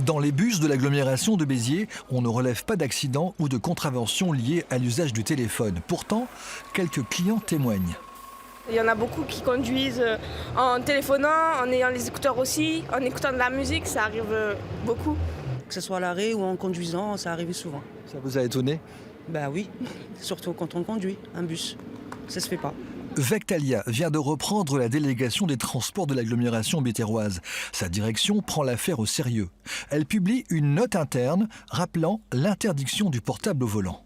Dans les bus de l'agglomération de Béziers, on ne relève pas d'accidents ou de contraventions liées à l'usage du téléphone. Pourtant, quelques clients témoignent. Il y en a beaucoup qui conduisent en téléphonant, en ayant les écouteurs aussi, en écoutant de la musique, ça arrive beaucoup. Que ce soit à l'arrêt ou en conduisant, ça arrive souvent. Ça vous a étonné ? Ben oui, surtout quand on conduit un bus, ça se fait pas. Vectalia vient de reprendre la délégation des transports de l'agglomération béthéroise. Sa direction prend l'affaire au sérieux. Elle publie une note interne rappelant l'interdiction du portable au volant.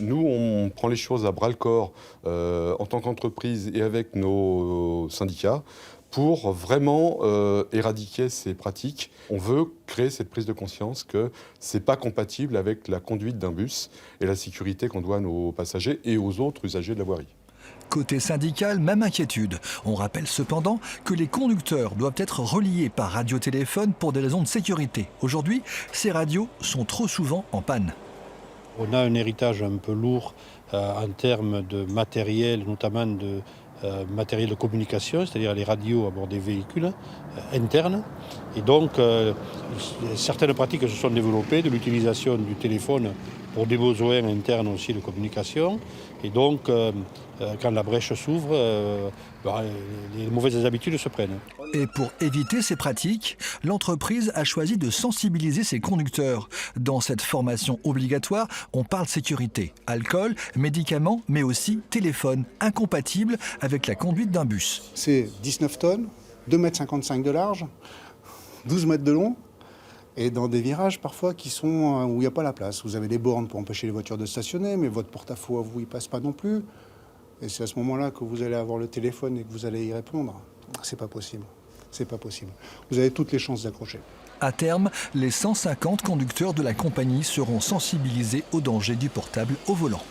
Nous, on prend les choses à bras-le-corps en tant qu'entreprise et avec nos syndicats pour vraiment éradiquer ces pratiques. On veut créer cette prise de conscience que ce n'est pas compatible avec la conduite d'un bus et la sécurité qu'on doit à nos passagers et aux autres usagers de la voirie. Côté syndical, même inquiétude. On rappelle cependant que les conducteurs doivent être reliés par radiotéléphone pour des raisons de sécurité. Aujourd'hui, ces radios sont trop souvent en panne. On a un héritage un peu lourd en termes de matériel, notamment de matériel de communication, c'est-à-dire les radios à bord des véhicules internes. Et donc, certaines pratiques se sont développées de l'utilisation du téléphone pour des besoins internes aussi de communication. Et donc, quand la brèche s'ouvre, les mauvaises habitudes se prennent. Et pour éviter ces pratiques, l'entreprise a choisi de sensibiliser ses conducteurs. Dans cette formation obligatoire, on parle sécurité, alcool, médicaments, mais aussi téléphone, incompatible avec la conduite d'un bus. C'est 19 tonnes, 2,55 m de large, 12 mètres de long, et dans des virages parfois qui sont où il n'y a pas la place. Vous avez des bornes pour empêcher les voitures de stationner, mais votre porte-à-faux à vous, il ne passe pas non plus. Et c'est à ce moment-là que vous allez avoir le téléphone et que vous allez y répondre. C'est pas possible. C'est pas possible. Vous avez toutes les chances d'accrocher. À terme, les 150 conducteurs de la compagnie seront sensibilisés au danger du portable au volant.